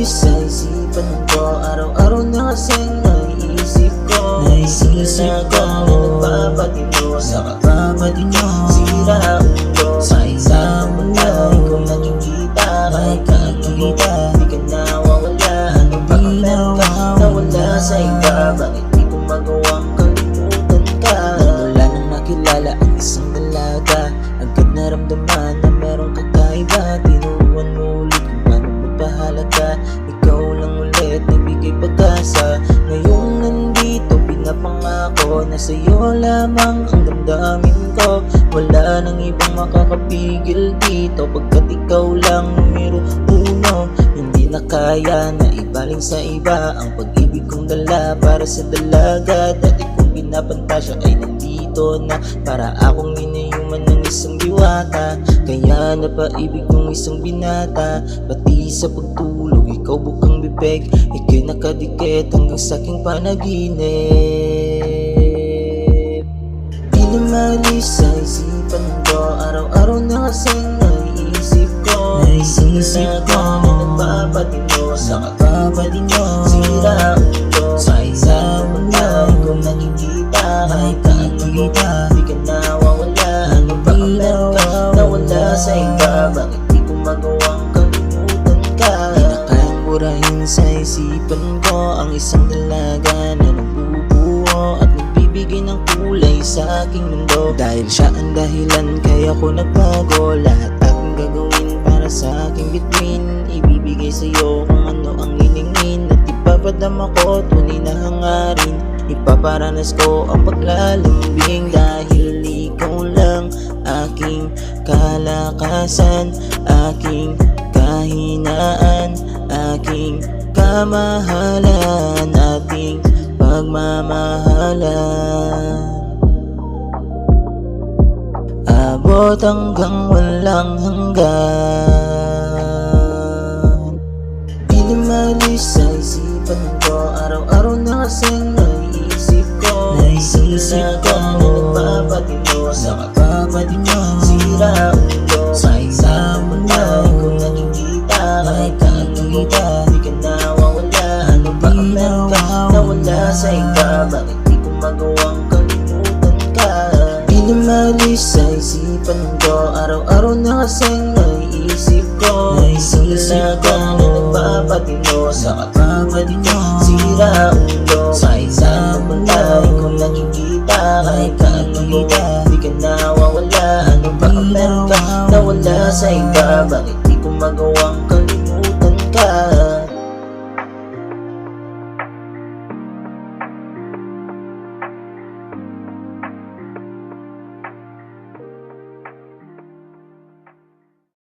sa isipan ko, araw-araw na kasing naiisip ko. Na nagpapadino sa kapapadino, sira ulo sa isang buhay ko nakikita. Kahit kakita, di ka nawawala. Ano ba ang meron ka nawala sa iba? Bakit di ko magawang kalimutan ka? Wala nang nakilala ang isang dalaga, agad naramdaman na merong kakaiba. Tinuruan mo ulit kung paano magpahalaga. Ikaw lang ulit nagbigay pag-asa. Ngayong nandito pinapangako na sa'yo lamang ang damdamin ko. Wala nang ibang makakapigil dito, pagkat ikaw lang numero uno. Hindi na kaya na ibaling sa iba ang pag-ibig kong dala para sa dalaga. Dati kong pinapantasya ay nandito na, para akong inayuman ng isang diwata. Kaya napaibig kong isang binata, pati sa pagtulog ikaw bukang bibig. Ika'y nakadikit hanggang sa aking panaginip. Di na maalis sa isipan ko, araw-araw na kasing naiisip ko. Na nagpapadino sa kapapadino, sira ulo sa isang buhay ko nakikita. Kahit kakita, di ka nawawala. Ano ba ang meron ka nawala sa iba? Bakit di ko magawang kalimutan ka? Di na kayang burahin sa isipan ko ang isang dalaga na nagbubuo at nagbibigay ng kulay sa aking mundo. Dahil siya ang dahilan kaya ko nagbago. Lahat aking gagawin para sa aking bituin, ibibigay sa'yo kung ano ang hiningin. At ipapadama ko tunay na hangarin, ipaparanas ko ang paglalambing. Dahil ikaw lang aking kalakasan, aking kahinaan, aking kamahalan, ating pagmamahalan. Abot hanggang walang hanggan. Di na maalis sa isipan ko, araw-araw na kasing naiisip ko. Na nagpapadino sa kapapadino, sira ulo sa isang buhay ko nakikita. Kahit kakita, di ka nawawala. Ano ba ang meron ka nawala sa iba? Bakit di ko magawang kalimutan ka? Di na maalis sa isipan ko, araw-araw na kasing naiisip ko. Na nagpapadino sa kapapadino, sira ulo sa isang buhay ko nakikita. Kahit kakita, di ka nawawala. Ano ba ang meron ka nawala sa iba? Bakit di ko magawang